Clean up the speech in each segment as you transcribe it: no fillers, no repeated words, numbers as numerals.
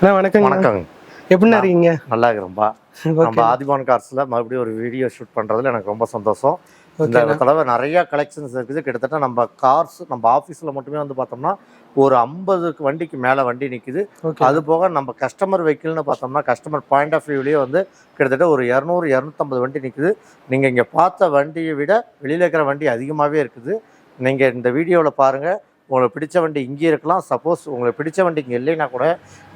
வணக்கங்க. வணக்கங்க. எப்படிண்ணா இருக்கீங்க? நல்லா இருக்கிறோம்பா. நம்ம ஆதிபான் கார்ஸில் மறுபடியும் ஒரு வீடியோ ஷூட் பண்ணுறதுல எனக்கு ரொம்ப சந்தோஷம். இந்த தடவை நிறையா கலெக்ஷன்ஸ் இருக்குது. கிட்டத்தட்ட நம்ம கார்ஸ் நம்ம ஆஃபீஸில் மட்டுமே வந்து பார்த்தோம்னா ஒரு 50 வண்டிக்கு மேலே வண்டி நிற்குது. அது போக நம்ம கஸ்டமர் வெஹிக்கிள்னு பார்த்தோம்னா கஸ்டமர் பாயிண்ட் ஆஃப் வியூலேயே வந்து கிட்டத்தட்ட ஒரு 200-250 வண்டி நிற்குது. நீங்கள் இங்கே பார்த்த வண்டியை விட வெளியில் இருக்கிற வண்டி அதிகமாகவே இருக்குது. நீங்கள் இந்த வீடியோவில் பாருங்கள். உங்களுக்கு பிடிச்ச வண்டி இங்கே இருக்கலாம். சப்போஸ் உங்களுக்கு பிடிச்ச வண்டி இங்கே இல்லைன்னா கூட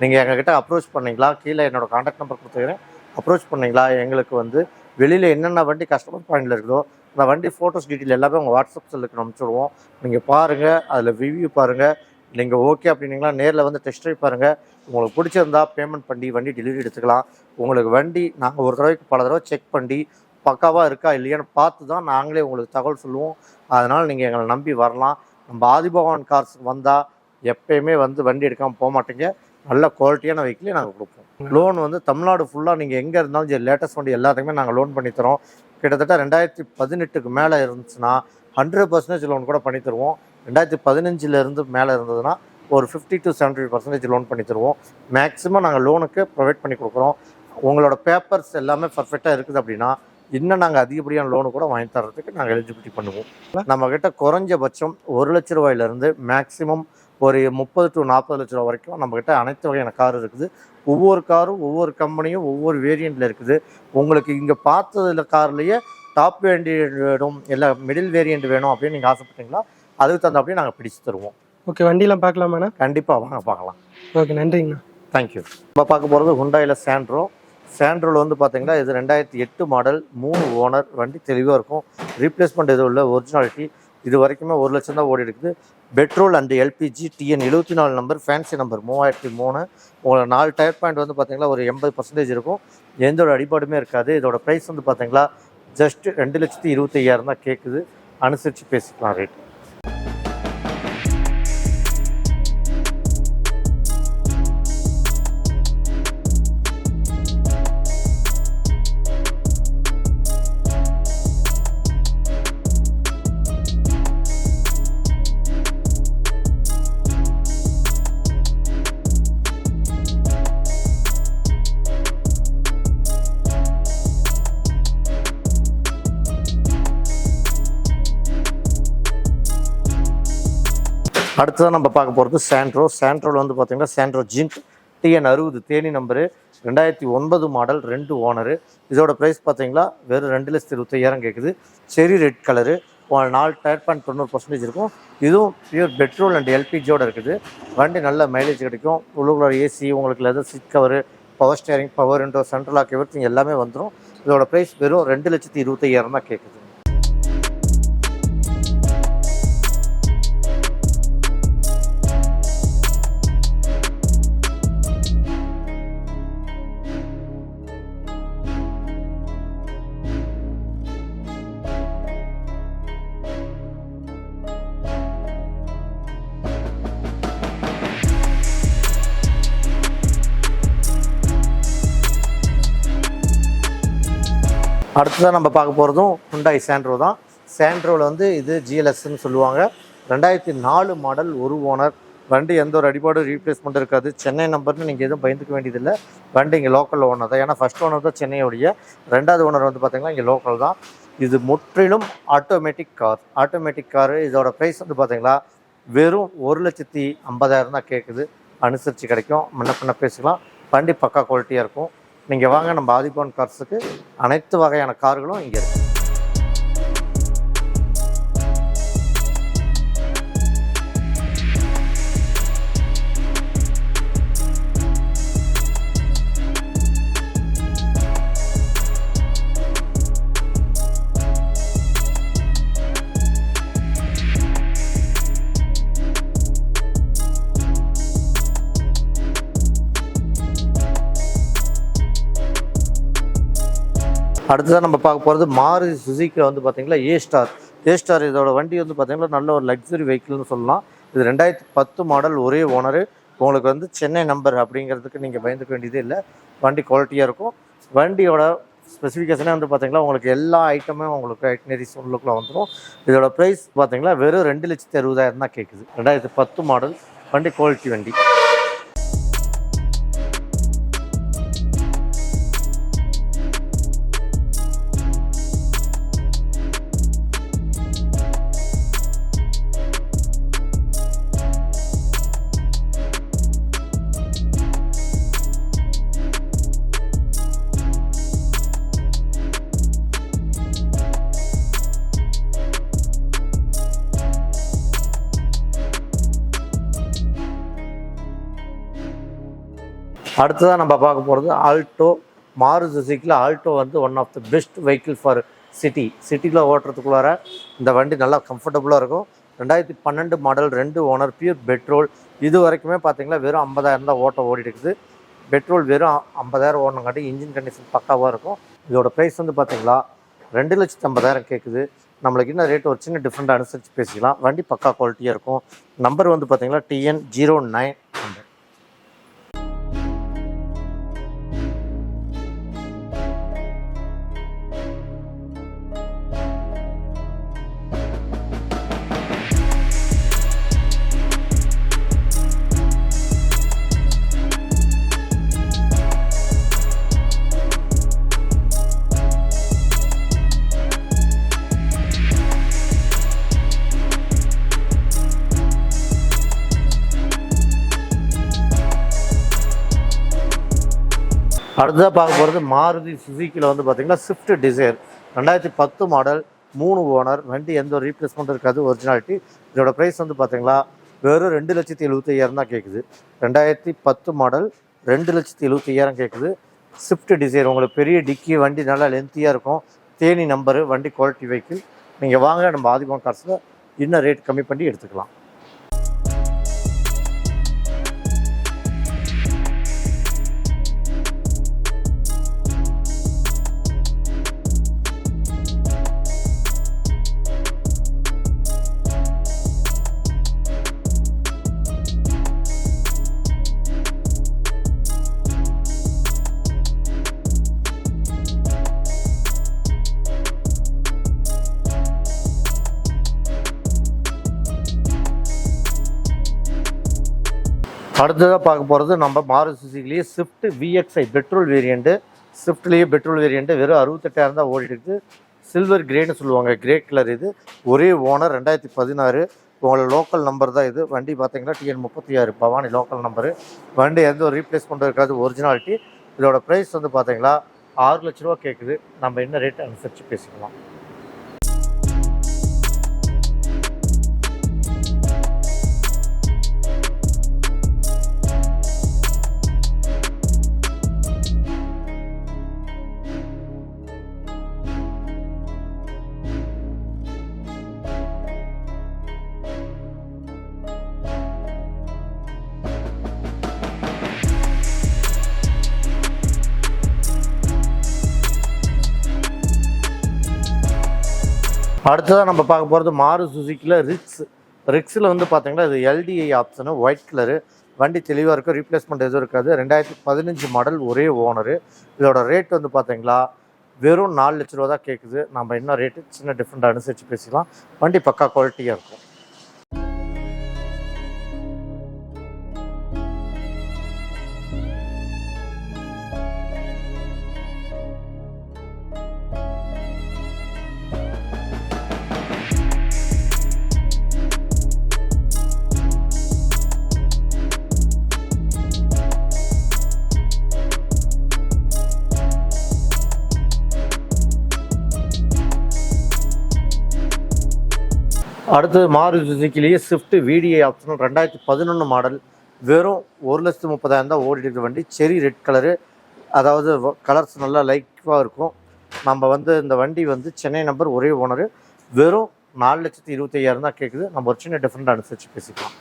நீங்கள் எங்ககிட்ட அப்ரோச் பண்ணிங்களா, கீழே என்னோடய கான்டாக்ட் நம்பர் கொடுத்துக்கிறேன், அப்ரோச் பண்ணிங்களா. எங்களுக்கு வந்து வெளியில் என்னென்ன வண்டி கஸ்டமர் பாயிண்டில் இருக்குதோ அந்த வண்டி ஃபோட்டோஸ் டீட்டெயில் எல்லாமே உங்கள் வாட்ஸ்அப் செல்லுக்கு அனுப்பிச்சுடுவோம். நீங்கள் பாருங்கள், அதில் ரிவ்யூ பாருங்கள். நீங்கள் ஓகே அப்படின்னீங்களா நேரில் வந்து டெஸ்ட் ட்ரைவ் பாருங்கள். உங்களுக்கு பிடிச்சிருந்தா பேமெண்ட் பண்ணி வண்டி டெலிவரி எடுத்துக்கலாம். உங்களுக்கு வண்டி நாங்கள் ஒரு தடவைக்கு பல தடவை செக் பண்ணி பக்காவாக இருக்கா இல்லையான்னு பார்த்து தான் நாங்களே உங்களுக்கு தகவல் சொல்லுவோம். அதனால் நீங்கள் எங்களை நம்பி வரலாம். நம்ம ஆதிபவான் கார்ஸ் வந்தால் எப்பயுமே வந்து வண்டி எடுக்காமல் போக மாட்டீங்க. நல்ல குவாலிட்டியான வெஹிக்கிளே நாங்கள் கொடுப்போம். லோன் வந்து தமிழ்நாடு ஃபுல்லாக நீங்கள் எங்கே இருந்தாலும் சரி லேட்டஸ்ட் வண்டி எல்லாத்துக்குமே நாங்கள் லோன் பண்ணித்தரோம். கிட்டத்தட்ட 2018க்கு மேலே இருந்துச்சுன்னா 100% லோன் கூட பண்ணி தருவோம். 2015 மேலே இருந்ததுன்னா ஒரு 50 to 70% லோன் பண்ணி தருவோம். மேக்ஸிமம் நாங்கள் லோனுக்கு ப்ரொவைட் பண்ணி கொடுக்குறோம். உங்களோட பேப்பர்ஸ் எல்லாமே பர்ஃபெக்டாக இருக்குது அப்படின்னா இன்னும் நாங்கள் அதிகப்படியான லோனு கூட வாங்கி தர்றதுக்கு நாங்கள் எலிஜிபிலிட்டி பண்ணுவோம். நம்மக்கிட்ட குறைஞ்சபட்சம் 1 லட்ச ரூபாயிலேருந்து மேக்ஸிமம் ஒரு 30 to 40 லட்ச ரூபா வரைக்கும் நம்மக்கிட்ட அனைத்து வகையான கார் இருக்குது. ஒவ்வொரு காரும் ஒவ்வொரு கம்பெனியும் ஒவ்வொரு வேரியண்ட்டில் இருக்குது. உங்களுக்கு இங்கே பார்த்ததில் கார்லேயே டாப் வேரியண்ட் வேணும், இல்லை மிடில் வேரியண்ட் வேணும் அப்படின்னு நீங்கள் ஆசைப்பட்டீங்களா அதுக்கு தகுந்த அப்படியே நாங்கள் பிடிச்சி தருவோம். ஓகே, வண்டியெலாம் பார்க்கலாமாண்ணா? கண்டிப்பாக வாங்க பார்க்கலாம். ஓகே, நன்றிங்கண்ணா. தேங்க்யூ. இப்போ பார்க்க போகிறது ஹுண்டாயில் சாண்ட்ரோவில் வந்து பார்த்தீங்கன்னா இது 2008 மாடல், 3 ஓனர். வண்டி தெளிவாக இருக்கும். ரீப்ளேஸ்மெண்ட் எதுவும் இல்லை, ஒரிஜினாலிட்டி. இது வரைக்குமே 1 லட்சம் தான் ஓடி இருக்குது. Petrol and LPG, TN 74 number, fancy number 3003. உங்களுக்கு 4 டயர் பாயிண்ட் வந்து பார்த்தீங்கன்னா ஒரு 80% இருக்கும். எந்த ஒரு அடிபாடுமே இருக்காது. இதோட ப்ரைஸ் வந்து பார்த்தீங்களா ஜஸ்ட் 2,25,000 தான் கேட்குது. அனுசரித்து பேசிக்கலாம் ரேட். அடுத்ததான் நம்ம பார்க்க போகிறது சாண்ட்ரோவில் வந்து பார்த்தீங்கன்னா Santro zinc TN 60 Theni number, 2009 model, 2 owner. இதோட ப்ரைஸ் பார்த்தீங்களா வெறும் 2,25,000 கேட்குது. செரி ரெட் கலரு. 4 டயர் பாயிண்ட் 90% இருக்கும். இதுவும் பியூர் பெட்ரோல் அண்ட் எல்பிஜியோடு இருக்குது. வண்டி நல்ல மைலேஜ் கிடைக்கும். உள்ளுக்குள்ள ஏசி, உங்களுக்கு leather seat cover, power steering, power window, central lock everything எல்லாமே வந்துடும். இதோட ப்ரைஸ் வெறும் 2,25,000 தான் கேட்குது. அடுத்ததான் நம்ம பார்க்க போகிறதும் ஹுண்டாய் சாண்ட்ரோ தான். சாண்ட்ரோவில் வந்து இது GLSன்னு சொல்லுவாங்க. 2004 மாடல், 1 ஓனர். வண்டி எந்த ஒரு அடிபாடு ரீப்ளேஸ்மெண்ட் இருக்காது. சென்னை நம்பர்னு நீங்கள் எதுவும் பயந்துக்க வேண்டியதில்லை. வண்டி இங்கே லோக்கல் ஓனர் தான். ஏன்னா ஃபஸ்ட் ஓனர் தான் சென்னையோடைய, 2வது ஓனர் வந்து பார்த்திங்கன்னா இங்கே லோக்கல் தான். இது முற்றிலும் ஆட்டோமேட்டிக் காரு. இதோட ப்ரைஸ் வந்து பார்த்திங்களா வெறும் 1,50,000 தான் கேட்குது. அனுசரித்து கிடைக்கும். முன்ன பின்ன பேசிக்கலாம். வண்டி பக்கா குவாலிட்டியாக இருக்கும். நீங்கள் வாங்க, நம்ம ஆதிபான் கார்ஸுக்கு அனைத்து வகையான கார்களும் இங்கே இருக்குது. அடுத்ததான் நம்ம பார்க்க போகிறது மாருதி சுசுக்கியில் வந்து பார்த்திங்கன்னா ஏ ஸ்டார். இதோட வண்டி வந்து பார்த்திங்கன்னா நல்ல ஒரு லக்ஸரி வெஹிக்கிள்னு சொல்லலாம். இது 2010 மாடல், ஒரே ஓனரு. உங்களுக்கு வந்து சென்னை நம்பர் அப்படிங்கிறதுக்கு நீங்கள் பயந்துக்க வேண்டியதே இல்லை. வண்டி குவாலிட்டியாக இருக்கும். வண்டியோட ஸ்பெசிஃபிகேஷனே வந்து பார்த்திங்கன்னா உங்களுக்கு எல்லா ஐட்டமும் உங்களுக்கு ஐட்னரிஸ் உள்ளுக்குள்ளே வந்துடும். இதோட ப்ரைஸ் பார்த்திங்கன்னா வெறும் 2,60,000 தான் கேட்குது. 2010 மாடல், வண்டி குவாலிட்டி வண்டி. அடுத்ததான் நம்ம பார்க்க போகிறது ஆல்டோ. மாருதி சுசுக்கியில் ஆல்டோ வந்து one of the best vehicle for சிட்டியில் ஓட்டுறதுக்குள்ளார இந்த வண்டி நல்லா கம்ஃபர்டபுளாக இருக்கும். 2012 மாடல், 2 ஓனர், பியூர் பெட்ரோல். இது வரைக்குமே பார்த்தீங்கன்னா வெறும் 50,000 தான் ஓடிட்டு இருக்குது. பெட்ரோல் வெறும் 50,000 ஓடணுங்காட்டி இன்ஜின் கண்டிஷன் பக்காவாக இருக்கும். இதோட ப்ரைஸ் வந்து பார்த்தீங்களா 2,50,000 கேட்குது. நம்மளுக்கு இன்னும் ரேட் ஒரு சின்ன டிஃப்ரெண்ட்டாக அனுசரித்து பேசிக்கலாம். வண்டி பக்கா குவாலிட்டியாக இருக்கும். நம்பர் வந்து பார்த்தீங்கன்னா TN09. அடுத்ததாக பார்க்க போகிறது மாருதி சுசுக்கியில் வந்து பார்த்திங்கன்னா ஸ்விஃப்ட் டிசைர் 2010 மாடல், 3 ஓனர். வண்டி எந்த ஒரு ரீப்ளேஸ்மெண்ட் இருக்காது, ஒரிஜினாலிட்டி. இதோட ப்ரைஸ் வந்து பார்த்திங்களா வெறும் 2,75,000 தான் கேட்குது. 2010 மாடல், 2,75,000 கேட்குது. ஸ்விஃப்ட் டிசைர் உங்களுக்கு பெரிய டிக்கி, வண்டி நல்லா லென்த்தியாக இருக்கும். தேனி நம்பரு, வண்டி குவாலிட்டி வெஹிக்கிள். நீங்கள் வாங்க, நம்ம ஆதிபவன் கார்ஸில் இன்னும் ரேட் கம்மி பண்ணி எடுத்துக்கலாம். அடுத்ததாக பார்க்க போகிறது நம்ம மாருதி சுசுக்கிலேயே ஸ்விஃப்ட் VXi பெட்ரோல் வேரியண்ட்டு. ஸ்விஃப்ட்லேயே பெட்ரோல் வேரியண்ட்டு வெறும் 68,000 தான் ஓடிட்டு. சில்வர் கிரேன்னு சொல்லுவாங்க, கிரே கலர். இது ஒரே ஓனர், 2016. உங்களோட லோக்கல் நம்பர் தான் இது. வண்டி பார்த்தீங்கன்னா TN36 பவானி லோக்கல் நம்பரு. வண்டி எந்த ஒரு ரீப்ளேஸ்மெண்ட் இருக்காது, ஒரிஜினாலிட்டி. இதோட ப்ரைஸ் வந்து பார்த்தீங்களா 6 லட்ச ரூபா கேட்குது. நம்ம என்ன ரேட் அனுசரித்து பேசிக்கலாம். அடுத்ததாக நம்ம பார்க்க போகிறது மாருதி சுசுக்கியில் ரிக்ஸில் வந்து பார்த்தீங்கன்னா இது LDI ஆப்ஷனு, ஒயிட் கலரு. வண்டி தெளிவாக இருக்கும், ரீப்ளேஸ்மெண்ட் எதுவும் இருக்காது. 2015 மாடல், ஒரே ஓனரு. இதோட ரேட் வந்து பார்த்தீங்களா வெறும் 4 லட்ச ரூபா தான் கேட்குது. நம்ம இன்னும் ரேட்டு சின்ன டிஃப்ரெண்ட் அனுசரித்து பேசிக்கலாம். வண்டி பக்கா குவாலிட்டியாக இருக்கும். அடுத்து மாருதி சுசுக்கிலேயே ஸ்விஃப்ட் VDI ஆப்ஷனல் 2011 மாடல், வெறும் 1,30,000 தான் ஓடிட்டு வண்டி. செரி ரெட் கலரு, அதாவது கலர்ஸ் நல்லா லைட்டாக இருக்கும். நம்ம வந்து இந்த வண்டி வந்து சென்னை நம்பர், ஒரே ஓனரு. வெறும் 4,25,000 தான் கேட்குது. நம்ம ஒரு சின்ன டிஃப்ரெண்ட் அனுசரித்து பேசிக்கலாம்.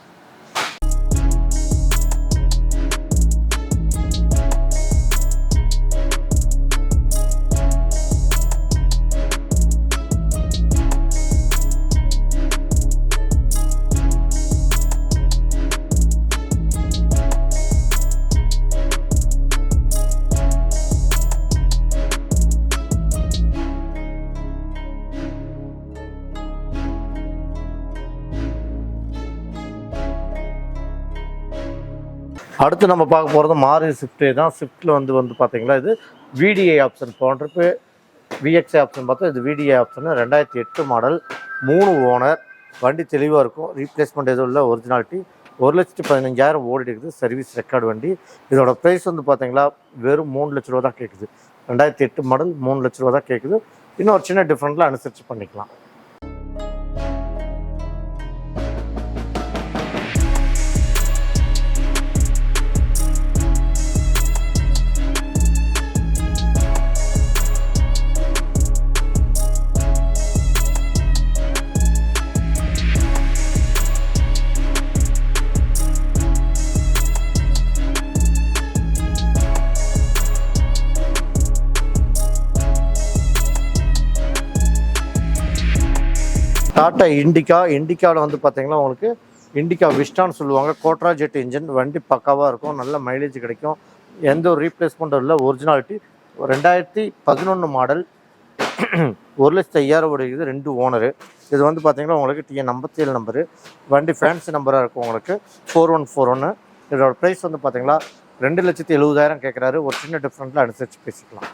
அடுத்து நம்ம பார்க்க போகிறது மாருதி ஸ்விஃப்ட்டே தான். ஸ்விஃப்ட்டில் வந்து பார்த்தீங்கன்னா இது VDI ஆப்ஷன் போன்றப்போ VXi ஆப்ஷன் பார்த்தா இது VDI ஆப்ஷனு. 2008 model, 3 owner. வண்டி தெளிவாக இருக்கும், ரீப்ளேஸ்மெண்ட் எதுவும் இல்லை, ஒரிஜினாலிட்டி. 1,15,000 ஓடிட்டு இருக்குது. சர்வீஸ் ரெக்கார்டு வண்டி. இதோட ப்ரைஸ் வந்து பார்த்தீங்களா வெறும் 3 லட்ச ரூபா தான் கேட்குது. 2008 மாடல், 3 லட்ச ரூபா தான் கேட்குது. இன்னும் ஒரு சின்ன டிஃப்ரெண்ட்டில் அனுசரித்து பண்ணிக்கலாம். டாட்டா இண்டிகாவில் வந்து பார்த்தீங்கன்னா உங்களுக்கு இண்டிகா விஸ்டான்னு சொல்லுவாங்க. கோட்ரா ஜெட் இன்ஜின், வண்டி பக்காவாக இருக்கும், நல்ல மைலேஜ் கிடைக்கும், எந்த ஒரு ரீப்ளேஸ்மெண்ட்டும் இல்லை, ஒரிஜினாலிட்டி. 2011 model, 1,05,000 ஓடிக்குது, 2 owner. இது வந்து பார்த்தீங்கன்னா உங்களுக்கு TN 57 நம்பரு, வண்டி ஃபேன்சி நம்பராக இருக்கும் உங்களுக்கு, 4141. இதோட ப்ரைஸ் வந்து பார்த்தீங்கன்னா 2,70,70,000 கேட்குறாரு. ஒரு சின்ன டிஃப்ரெண்ட்டில் அனுசரித்து பேசிக்கலாம்.